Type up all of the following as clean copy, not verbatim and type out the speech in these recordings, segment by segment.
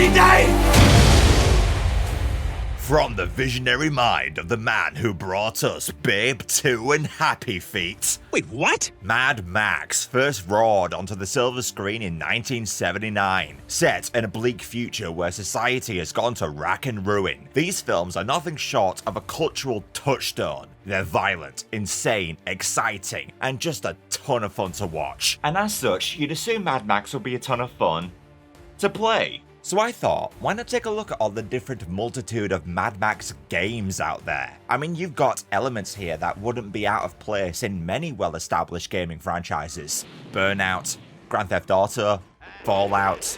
bloody day! From the visionary mind of the man who brought us Babe 2 and Happy Feet. Wait, what? Mad Max first roared onto the silver screen in 1979. Set in a bleak future where society has gone to rack and ruin, these films are nothing short of a cultural touchstone. They're violent, insane, exciting, and just a ton of fun to watch. And as such, you'd assume Mad Max would be a ton of fun to play. So I thought, why not take a look at all the different multitude of Mad Max games out there? I mean, you've got elements here that wouldn't be out of place in many well-established gaming franchises. Burnout, Grand Theft Auto, Fallout,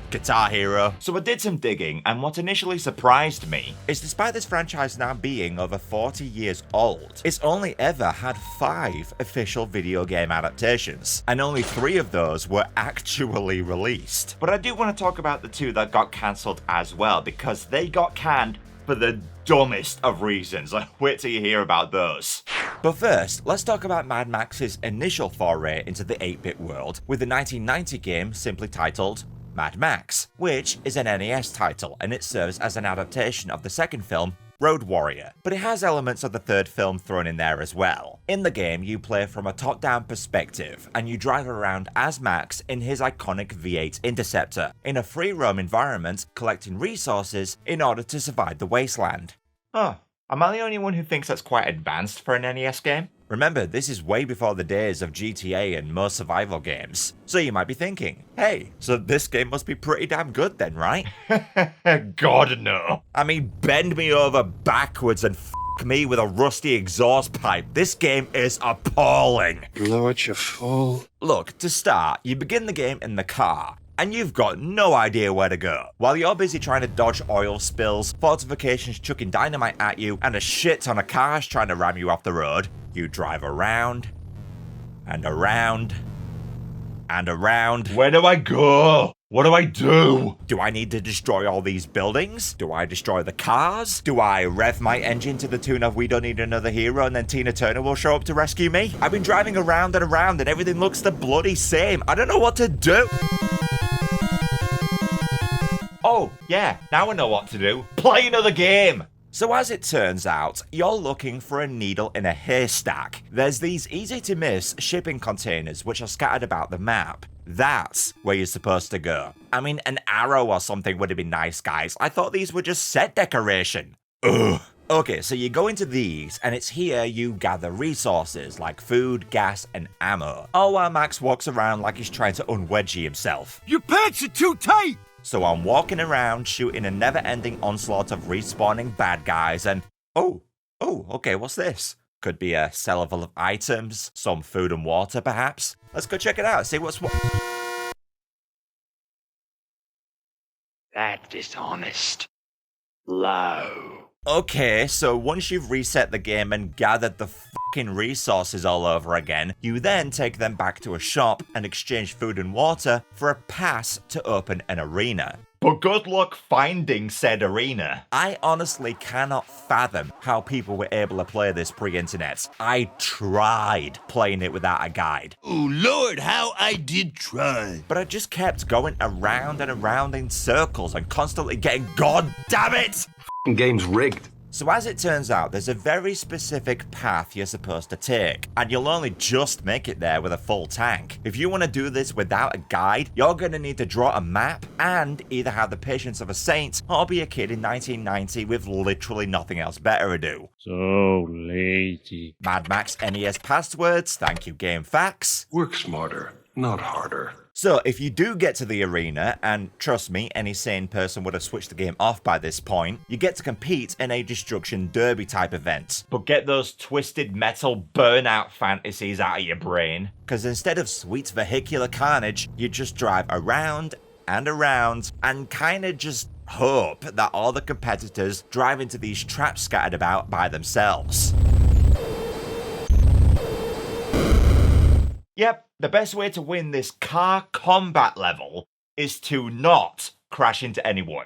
Guitar Hero. So I did some digging, and what initially surprised me is despite this franchise now being over 40 years old, it's only ever had 5 official video game adaptations, and only 3 of those were actually released. But I do want to talk about the 2 that got cancelled as well, because they got canned for the dumbest of reasons. Wait till you hear about those. But first, let's talk about Mad Max's initial foray into the 8-bit world with the 1990 game simply titled Mad Max, which is an NES title, and it serves as an adaptation of the second film, Road Warrior, but it has elements of the third film thrown in there as well. In the game, you play from a top-down perspective, and you drive around as Max in his iconic V8 Interceptor, in a free-roam environment, collecting resources in order to survive the wasteland. Huh, am I the only one who thinks that's quite advanced for an NES game? Remember, this is way before the days of GTA and most survival games. So you might be thinking, hey, so this game must be pretty damn good then, right? God no. I mean, bend me over backwards and f me with a rusty exhaust pipe. This game is appalling. Blow it, you fool. Look, to start, you begin the game in the car, and you've got no idea where to go. While you're busy trying to dodge oil spills, fortifications chucking dynamite at you, and a shit ton of cars trying to ram you off the road, you drive around, and around, and around. Where do I go? What do I do? Do I need to destroy all these buildings? Do I destroy the cars? Do I rev my engine to the tune of We Don't Need Another Hero and then Tina Turner will show up to rescue me? I've been driving around and around and everything looks the bloody same. I don't know what to do. Oh, yeah, now I know what to do. Play another game! So as it turns out, you're looking for a needle in a haystack. There's these easy-to-miss shipping containers which are scattered about the map. That's where you're supposed to go. I mean, an arrow or something would have been nice, guys. I thought these were just set decoration. Ugh. Okay, so you go into these, and it's here you gather resources like food, gas, and ammo. All while Max walks around like he's trying to unwedgie himself. Your pants are too tight! So I'm walking around shooting a never-ending onslaught of respawning bad guys and... Oh, okay, what's this? Could be a cellar full of items, some food and water perhaps. Let's go check it out, see what's what. That's dishonest. Low. Okay, so once you've reset the game and gathered the fucking resources all over again, you then take them back to a shop and exchange food and water for a pass to open an arena. But good luck finding said arena. I honestly cannot fathom how people were able to play this pre-internet. I tried playing it without a guide. Oh Lord, how I did try. But I just kept going around and around in circles and constantly getting god damn it! Game's rigged. So as it turns out, there's a very specific path you're supposed to take, and you'll only just make it there with a full tank. If you want to do this without a guide, you're going to need to draw a map and either have the patience of a saint or be a kid in 1990 with literally nothing else better to do. So lazy. Mad Max NES passwords, thank you Game Facts. Work smarter, not harder. So if you do get to the arena, and trust me, any sane person would have switched the game off by this point, you get to compete in a destruction derby type event. But get those twisted metal burnout fantasies out of your brain, because instead of sweet vehicular carnage, you just drive around and around and kinda just hope that all the competitors drive into these traps scattered about by themselves. Yep, the best way to win this car combat level is to not crash into anyone.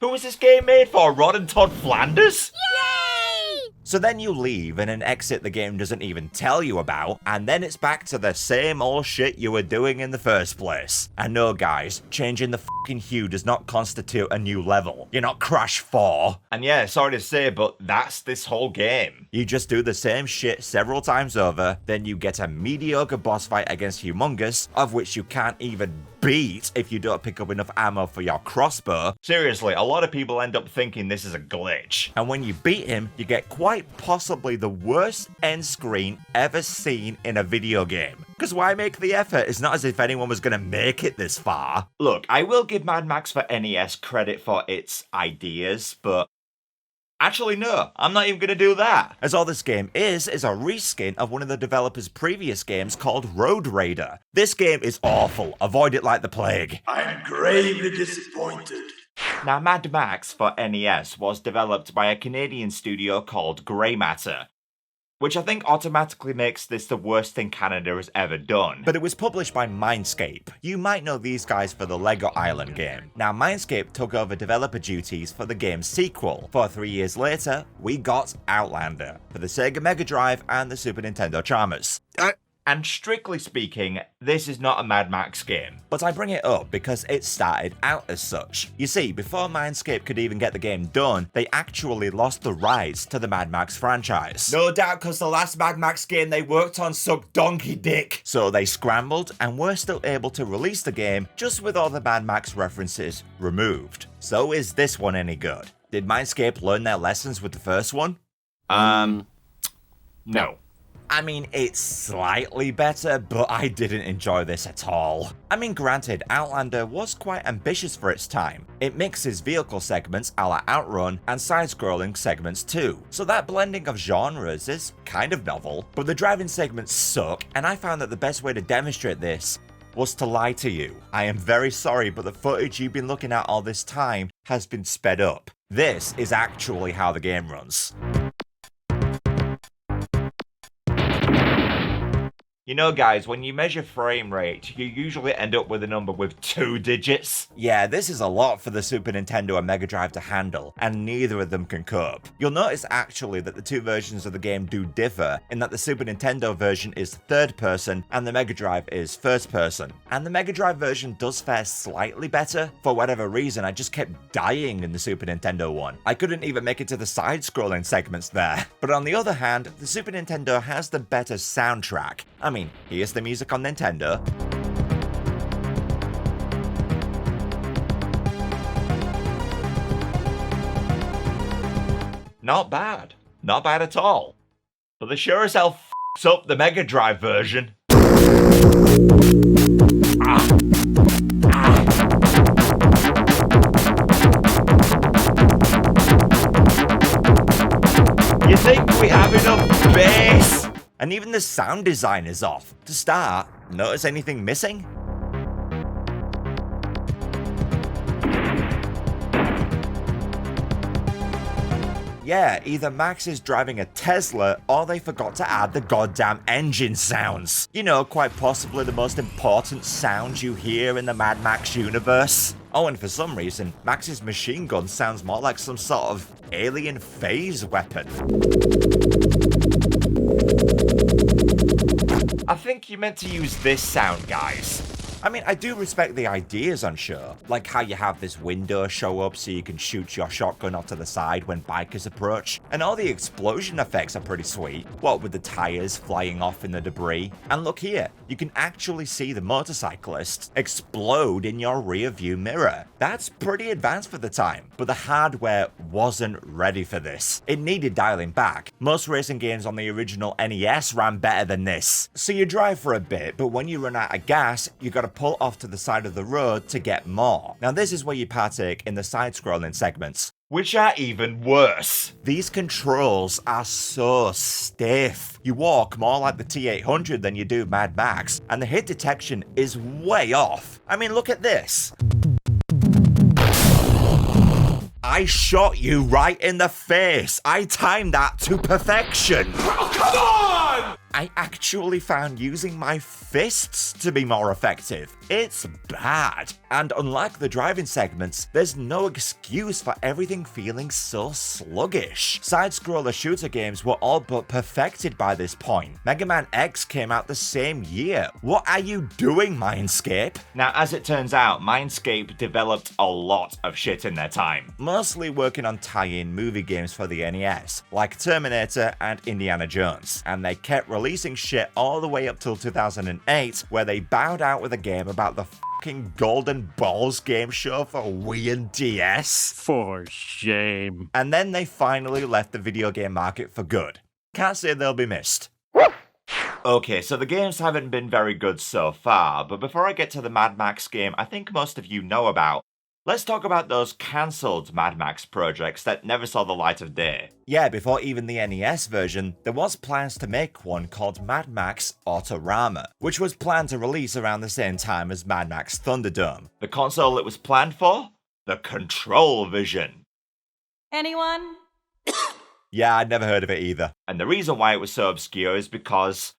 Who was this game made for, Rod and Todd Flanders? Yay! So then you leave in an exit the game doesn't even tell you about, and then it's back to the same old shit you were doing in the first place. And no guys, changing the fucking hue does not constitute a new level. You're not Crash 4. And yeah, sorry to say, but that's this whole game. You just do the same shit several times over, then you get a mediocre boss fight against Humongous, of which you can't even beat if you don't pick up enough ammo for your crossbow. Seriously, a lot of people end up thinking this is a glitch. And when you beat him, you get quite possibly the worst end screen ever seen in a video game. Because why make the effort? It's not as if anyone was going to make it this far. Look, I will give Mad Max for NES credit for its ideas, but actually, no, I'm not even going to do that. As all this game is a reskin of one of the developer's previous games called Road Raider. This game is awful. Avoid it like the plague. I'm gravely disappointed. Now, Mad Max for NES was developed by a Canadian studio called Grey Matter, which I think automatically makes this the worst thing Canada has ever done. But it was published by Mindscape. You might know these guys for the Lego Island game. Now, Mindscape took over developer duties for the game's sequel. 3 years later, we got Outlander for the Sega Mega Drive and the Super Nintendo Charmers. And strictly speaking, this is not a Mad Max game. But I bring it up because it started out as such. You see, before Mindscape could even get the game done, they actually lost the rights to the Mad Max franchise. No doubt because the last Mad Max game they worked on sucked donkey dick. So they scrambled and were still able to release the game just with all the Mad Max references removed. So is this one any good? Did Mindscape learn their lessons with the first one? No. I mean, it's slightly better, but I didn't enjoy this at all. I mean, granted, Outlander was quite ambitious for its time. It mixes vehicle segments a la Outrun and side-scrolling segments too. So that blending of genres is kind of novel, but the driving segments suck, and I found that the best way to demonstrate this was to lie to you. I am very sorry, but the footage you've been looking at all this time has been sped up. This is actually how the game runs. You know guys, when you measure frame rate, you usually end up with a number with 2 digits. Yeah, this is a lot for the Super Nintendo and Mega Drive to handle, and neither of them can cope. You'll notice actually that the two versions of the game do differ, in that the Super Nintendo version is third person, and the Mega Drive is first person. And the Mega Drive version does fare slightly better. For whatever reason, I just kept dying in the Super Nintendo one. I couldn't even make it to the side-scrolling segments there. But on the other hand, the Super Nintendo has the better soundtrack. I mean, here's the music on Nintendo. Not bad. Not bad at all. But they sure as hell f***s up the Mega Drive version. You think we have enough bass? And even the sound design is off. To start, notice anything missing? Yeah, either Max is driving a Tesla or they forgot to add the goddamn engine sounds. You know, quite possibly the most important sounds you hear in the Mad Max universe. Oh, and for some reason, Max's machine gun sounds more like some sort of alien phase weapon. I think you meant to use this sound, guys. I mean, I do respect the ideas on show, like how you have this window show up so you can shoot your shotgun off to the side when bikers approach, and all the explosion effects are pretty sweet, what with the tires flying off in the debris. And look here, you can actually see the motorcyclist explode in your rear view mirror. That's pretty advanced for the time, but the hardware wasn't ready for this. It needed dialing back. Most racing games on the original NES ran better than this. So you drive for a bit, but when you run out of gas, you gotta pull off to the side of the road to get more. Now this is where you partake in the side-scrolling segments, which are even worse. These controls are so stiff. You walk more like the T800 than you do Mad Max, and the hit detection is way off. I mean, look at this. I shot you right in the face. I timed that to perfection. Oh, come on! I actually found using my fists to be more effective. It's bad. And unlike the driving segments, there's no excuse for everything feeling so sluggish. Side-scroller shooter games were all but perfected by this point. Mega Man X came out the same year. What are you doing, Mindscape? Now, as it turns out, Mindscape developed a lot of shit in their time, mostly working on tie-in movie games for the NES, like Terminator and Indiana Jones, and they kept releasing shit all the way up till 2008, where they bowed out with a game about the fucking Golden Balls game show for Wii and DS. For shame. And then they finally left the video game market for good. Can't say they'll be missed. Okay, so the games haven't been very good so far, but before I get to the Mad Max game I think most of you know about, let's talk about those cancelled Mad Max projects that never saw the light of day. Yeah, before even the NES version, there was plans to make one called Mad Max Autorama, which was planned to release around the same time as Mad Max Thunderdome. The console it was planned for? The Control Vision. Anyone? Yeah, I'd never heard of it either. And the reason why it was so obscure is because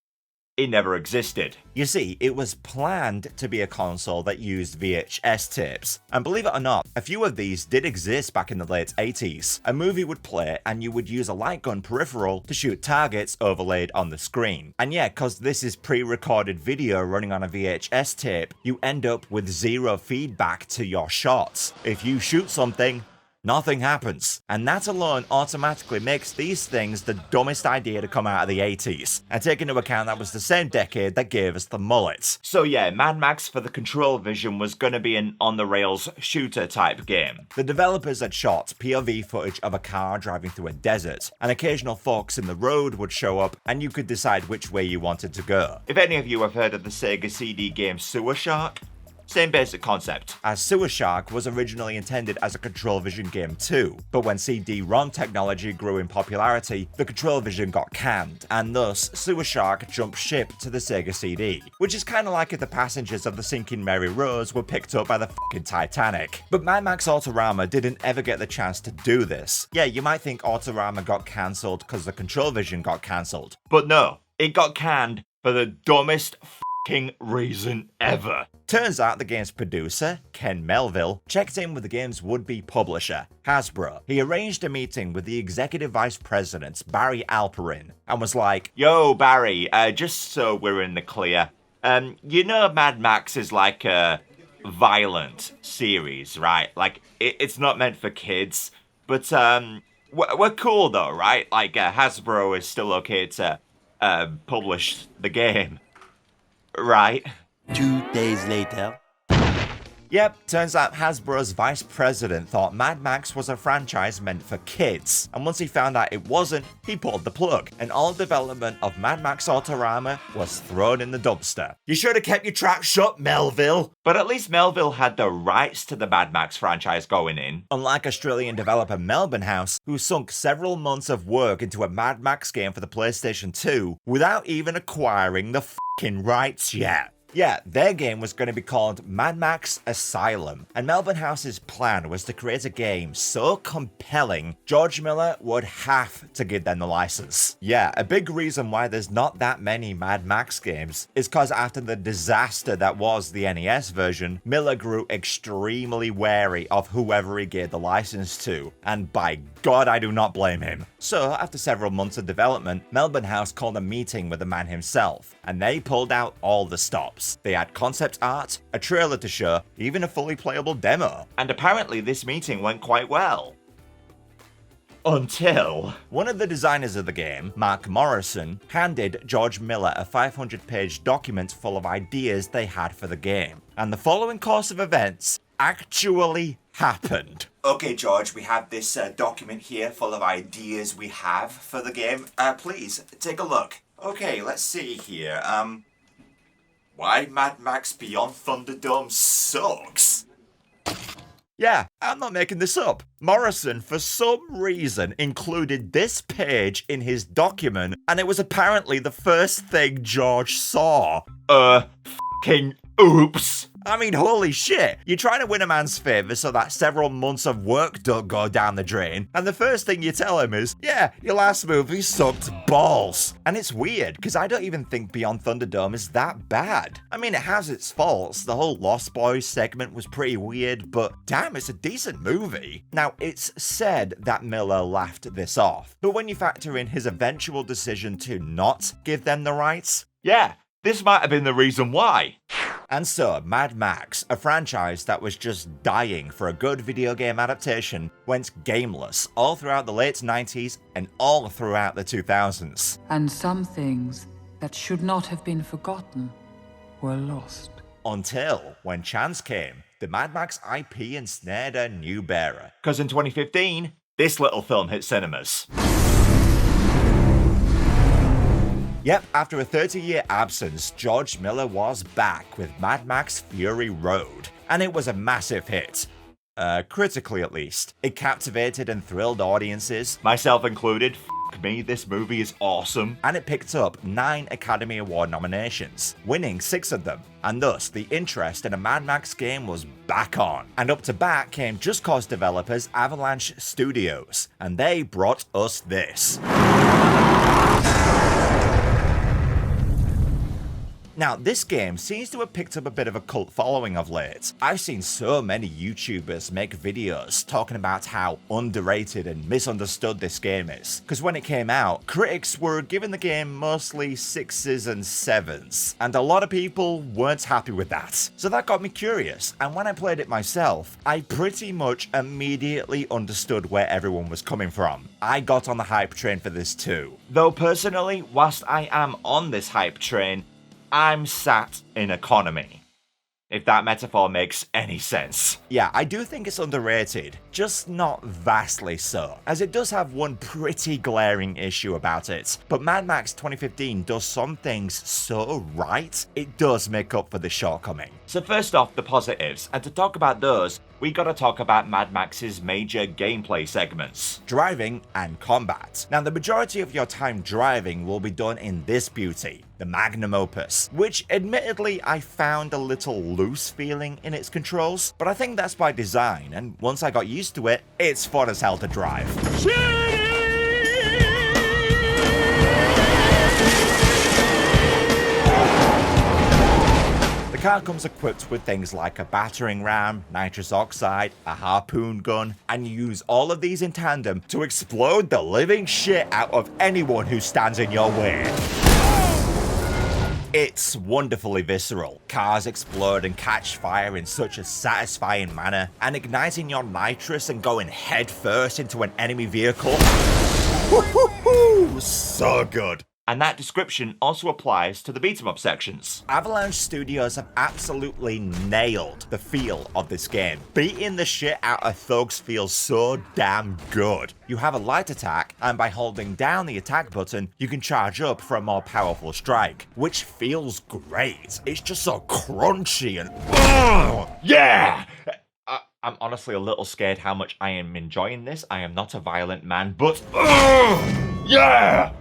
it never existed. You see, it was planned to be a console that used VHS tapes. And believe it or not, a few of these did exist back in the late 80s. A movie would play and you would use a light gun peripheral to shoot targets overlaid on the screen. And yeah, cause this is pre-recorded video running on a VHS tape, you end up with zero feedback to your shots. If you shoot something, nothing happens. And that alone automatically makes these things the dumbest idea to come out of the 80s. And take into account that was the same decade that gave us the mullets. So yeah, Mad Max for the Control Vision was gonna be an on-the-rails shooter type game. The developers had shot POV footage of a car driving through a desert, and occasional forks in the road would show up and you could decide which way you wanted to go. If any of you have heard of the Sega CD game Sewer Shark, same basic concept, as Sewer Shark was originally intended as a Control Vision game too, but when CD-ROM technology grew in popularity, the Control Vision got canned, and thus Sewer Shark jumped ship to the Sega CD, which is kinda like if the passengers of the sinking Mary Rose were picked up by the fucking Titanic. But Mad Max Autorama didn't ever get the chance to do this. Yeah, you might think Autorama got cancelled because the Control Vision got cancelled, but no, it got canned for the dumbest reason ever. Turns out the game's producer, Ken Melville, checked in with the game's would-be publisher, Hasbro. He arranged a meeting with the executive vice president, Barry Alperin, and was like, "Yo, Barry, just so we're in the clear, you know Mad Max is like a violent series, right? Like, it's not meant for kids, but we're cool though, right? Like, Hasbro is still okay to publish the game. Right?" 2 days later. Yep, turns out Hasbro's vice president thought Mad Max was a franchise meant for kids, and once he found out it wasn't, he pulled the plug, and all development of Mad Max Autorama was thrown in the dumpster. You should have kept your trap shut, Melville! But at least Melville had the rights to the Mad Max franchise going in, unlike Australian developer Melbourne House, who sunk several months of work into a Mad Max game for the PlayStation 2 without even acquiring the fucking rights yet. Yeah, their game was going to be called Mad Max Asylum, and Melbourne House's plan was to create a game so compelling, George Miller would have to give them the license. Yeah, a big reason why there's not that many Mad Max games is because after the disaster that was the NES version, Miller grew extremely wary of whoever he gave the license to, and by God, I do not blame him. So, after several months of development, Melbourne House called a meeting with the man himself, and they pulled out all the stops. They had concept art, a trailer to show, even a fully playable demo. And apparently this meeting went quite well. Until one of the designers of the game, Mark Morrison, handed George Miller a 500-page document full of ideas they had for the game. And the following course of events actually happened. Okay, George, we have this document here full of ideas we have for the game. Please, take a look. Okay, let's see here. Why Mad Max Beyond Thunderdome sucks? Yeah, I'm not making this up. Morrison, for some reason, included this page in his document, and it was apparently the first thing George saw. F***ing Oops. I mean, holy shit. You're trying to win a man's favor so that several months of work don't go down the drain, and the first thing you tell him is, yeah, your last movie sucked balls. And it's weird, because I don't even think Beyond Thunderdome is that bad. I mean, it has its faults. The whole Lost Boys segment was pretty weird, but damn, it's a decent movie. Now, it's said that Miller laughed this off, but when you factor in his eventual decision to not give them the rights, yeah, this might have been the reason why. And so, Mad Max, a franchise that was just dying for a good video game adaptation, went gameless all throughout the late 90s and all throughout the 2000s. And some things that should not have been forgotten were lost. Until, when chance came, the Mad Max IP ensnared a new bearer. Because in 2015, this little film hit cinemas. Yep, after a 30-year absence, George Miller was back with Mad Max Fury Road, and it was a massive hit. Critically at least. It captivated and thrilled audiences, myself included. F me, this movie is awesome. And it picked up 9 Academy Award nominations, winning 6 of them. And thus, the interest in a Mad Max game was back on. And up to bat came Just Cause developers Avalanche Studios, and they brought us this. Now, this game seems to have picked up a bit of a cult following of late. I've seen so many YouTubers make videos talking about how underrated and misunderstood this game is. Because when it came out, critics were giving the game mostly 6s and 7s, and a lot of people weren't happy with that. So that got me curious, and when I played it myself, I pretty much immediately understood where everyone was coming from. I got on the hype train for this too. Though personally, whilst I am on this hype train, I'm sat in economy, if that metaphor makes any sense. Yeah, I do think it's underrated, just not vastly so, as it does have one pretty glaring issue about it. But Mad Max 2015 does some things so right, it does make up for the shortcoming. So first off, the positives, and to talk about those, we gotta talk about Mad Max's major gameplay segments: driving and combat. Now, the majority of your time driving will be done in this beauty, the magnum opus, which admittedly I found a little loose feeling in its controls, but I think that's by design, and once I got used to it, it's fun as hell to drive. The car comes equipped with things like a battering ram, nitrous oxide, a harpoon gun, and you use all of these in tandem to explode the living shit out of anyone who stands in your way. It's wonderfully visceral. Cars explode and catch fire in such a satisfying manner, and igniting your nitrous and going head first into an enemy vehicle. Woo-hoo-hoo! So good. And that description also applies to the beat-em-up sections. Avalanche Studios have absolutely nailed the feel of this game. Beating the shit out of thugs feels so damn good. You have a light attack, and by holding down the attack button, you can charge up for a more powerful strike, which feels great. It's just so crunchy and yeah! I'm honestly a little scared how much I am enjoying this. I am not a violent man, but yeah!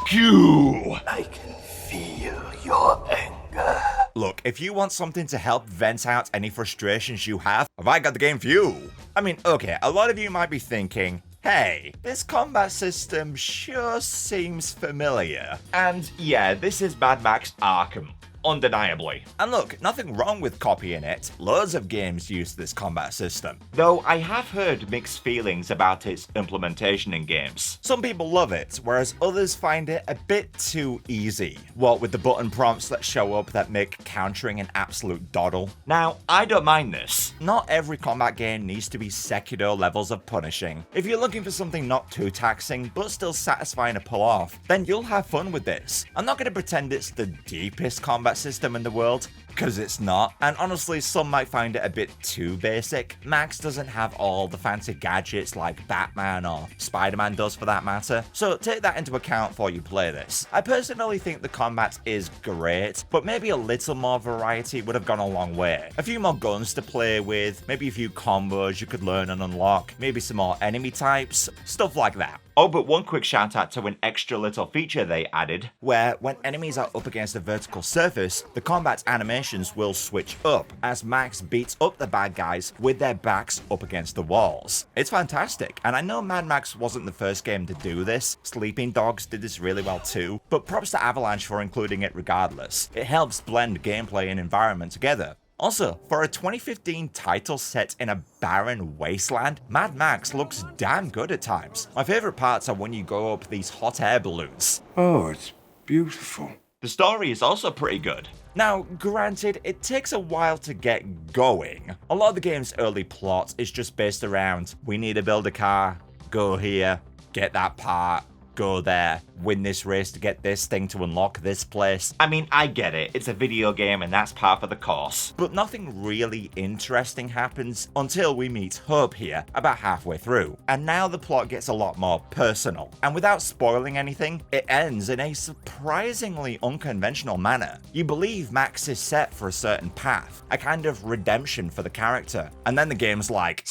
You. I can feel your anger. Look, if you want something to help vent out any frustrations you have I got the game for you. I mean, okay, a lot of you might be thinking, hey, this combat system sure seems familiar. And yeah, this is Mad Max Arkham. Undeniably. And look, nothing wrong with copying it. Loads of games use this combat system. Though I have heard mixed feelings about its implementation in games. Some people love it, whereas others find it a bit too easy. What with the button prompts that show up that make countering an absolute doddle. Now, I don't mind this. Not every combat game needs to be Sekiro levels of punishing. If you're looking for something not too taxing, but still satisfying to pull off, then you'll have fun with this. I'm not going to pretend it's the deepest combat system in the world, because it's not, and honestly some might find it a bit too basic. Max doesn't have all the fancy gadgets like Batman or Spider-Man does for that matter, so take that into account before you play this. I personally think the combat is great, but maybe a little more variety would have gone a long way. A few more guns to play with, maybe a few combos you could learn and unlock, maybe some more enemy types, stuff like that. Oh, but one quick shout out to an extra little feature they added, where when enemies are up against a vertical surface, the combat animations will switch up as Max beats up the bad guys with their backs up against the walls. It's fantastic, and I know Mad Max wasn't the first game to do this. Sleeping Dogs did this really well too, but props to Avalanche for including it regardless. It helps blend gameplay and environment together. Also, for a 2015 title set in a barren wasteland, Mad Max looks damn good at times. My favourite parts are when you go up these hot air balloons. Oh, it's beautiful. The story is also pretty good. Now, granted, it takes a while to get going. A lot of the game's early plot is just based around, we need to build a car, go here, get that part, go there, win this race to get this thing to unlock this place. I mean, I get it, it's a video game and that's part of the course. But nothing really interesting happens until we meet Hope here about halfway through. And now the plot gets a lot more personal. And without spoiling anything, it ends in a surprisingly unconventional manner. You believe Max is set for a certain path, a kind of redemption for the character. And then the game's like,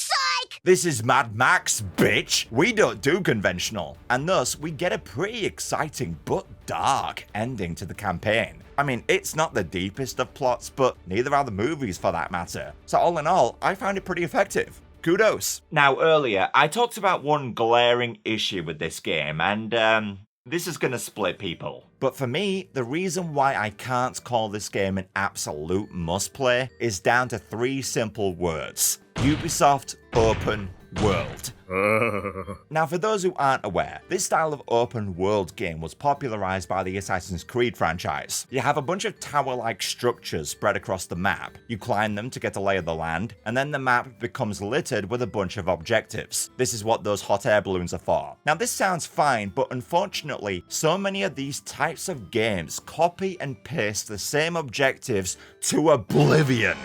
this is Mad Max, bitch! We don't do conventional. And thus, we get a pretty exciting but dark ending to the campaign. I mean, it's not the deepest of plots, but neither are the movies for that matter. So all in all, I found it pretty effective. Kudos. Now earlier, I talked about one glaring issue with this game, and this is gonna split people. But for me, the reason why I can't call this game an absolute must-play is down to 3 simple words. Ubisoft Open World. Now, for those who aren't aware, this style of open world game was popularized by the Assassin's Creed franchise. You have a bunch of tower-like structures spread across the map. You climb them to get a lay of the land, and then the map becomes littered with a bunch of objectives. This is what those hot air balloons are for. Now, this sounds fine, but unfortunately, so many of these types of games copy and paste the same objectives to oblivion.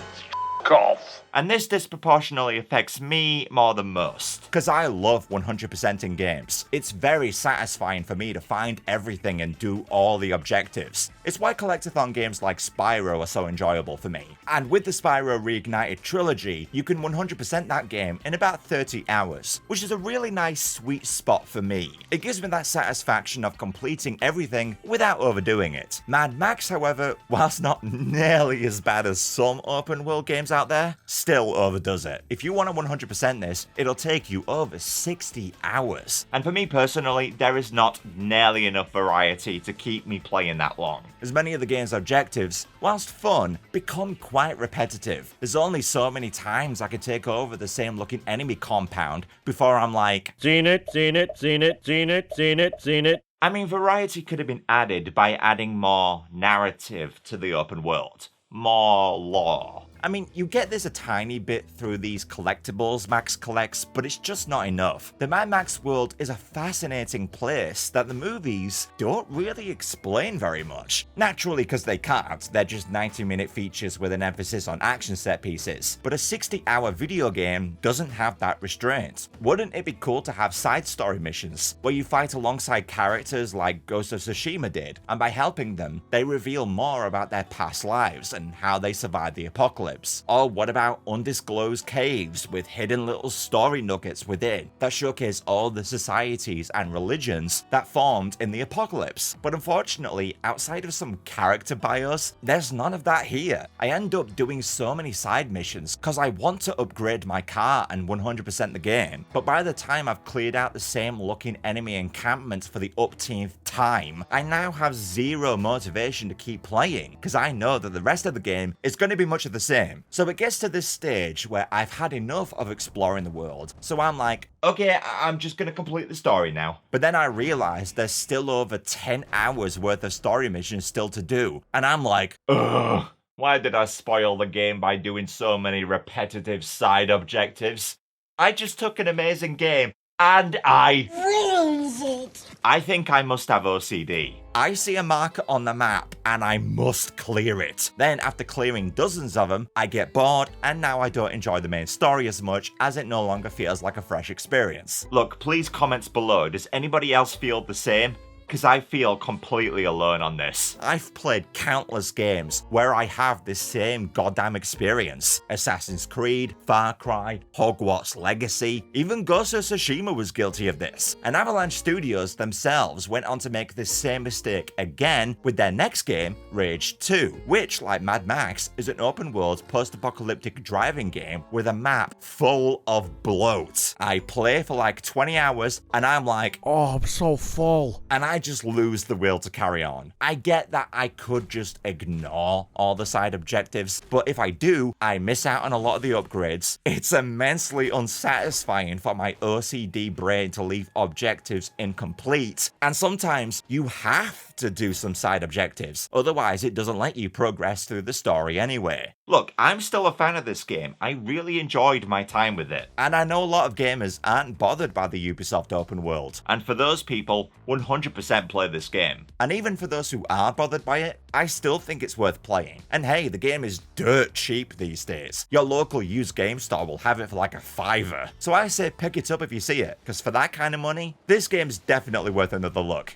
Golf. And this disproportionately affects me more than most, because I love 100% in games. It's very satisfying for me to find everything and do all the objectives. It's why collectathon games like Spyro are so enjoyable for me. And with the Spyro Reignited trilogy, you can 100% that game in about 30 hours, which is a really nice sweet spot for me. It gives me that satisfaction of completing everything without overdoing it. Mad Max, however, whilst not nearly as bad as some open world games out there, still overdoes it. If you want to 100% this, it'll take you over 60 hours. And for me personally, there is not nearly enough variety to keep me playing that long, as many of the game's objectives, whilst fun, become quite repetitive. There's only so many times I can take over the same looking enemy compound before I'm like, Seen it, seen it, seen it, seen it, seen it, seen it. I mean, variety could have been added by adding more narrative to the open world, more lore. I mean, you get this a tiny bit through these collectibles Max collects, but it's just not enough. The Mad Max world is a fascinating place that the movies don't really explain very much. Naturally, because they can't, they're just 90-minute features with an emphasis on action set pieces. But a 60-hour video game doesn't have that restraint. Wouldn't it be cool to have side story missions, where you fight alongside characters like Ghost of Tsushima did, and by helping them, they reveal more about their past lives and how they survived the apocalypse? Or what about undisclosed caves with hidden little story nuggets within that showcase all the societies and religions that formed in the apocalypse? But unfortunately, outside of some character bios, there's none of that here. I end up doing so many side missions because I want to upgrade my car and 100% the game, but by the time I've cleared out the same looking enemy encampment for the upteenth time, I now have zero motivation to keep playing because I know that the rest of the game is going to be much of the same. So it gets to this stage where I've had enough of exploring the world, so I'm like, okay, I'm just gonna complete the story now. But then I realize there's still over 10 hours worth of story missions still to do, and I'm like, ugh, why did I spoil the game by doing so many repetitive side objectives? I just took an amazing game and I ruins it. I think I must have OCD. I see a marker on the map and I must clear it. Then after clearing dozens of them, I get bored and now I don't enjoy the main story as much as it no longer feels like a fresh experience. Look, please comments below. Does anybody else feel the same? because I feel completely alone on this. I've played countless games where I have this same goddamn experience. Assassin's Creed, Far Cry, Hogwarts Legacy, even Ghost of Tsushima was guilty of this. And Avalanche Studios themselves went on to make this same mistake again with their next game, Rage 2, which, like Mad Max, is an open-world post-apocalyptic driving game with a map full of bloat. I play for like 20 hours and I'm like, Oh, I'm so full. and I just lose the will to carry on. I get that I could just ignore all the side objectives, but if I do, I miss out on a lot of the upgrades. It's immensely unsatisfying for my OCD brain to leave objectives incomplete, and sometimes you have to do some side objectives, otherwise it doesn't let you progress through the story anyway. Look, I'm still a fan of this game. I really enjoyed my time with it, and I know a lot of gamers aren't bothered by the Ubisoft open world, and for those people, 100% play this game. And even for those who are bothered by it, I still think it's worth playing. And hey, the game is dirt cheap these days. Your local used game store will have it for like a $5. So I say pick it up if you see it, because for that kind of money, this game's definitely worth another look.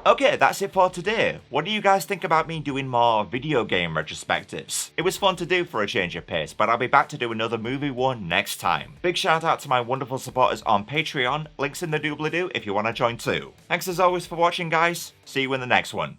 Okay, that's it for today. What do you guys think about me doing more video game retrospectives? It was fun to do for a change of pace, but I'll be back to do another movie one next time. Big shout out to my wonderful supporters on Patreon, links in the doobly-doo if you want to join too. Thanks as always for watching, guys. See you in the next one.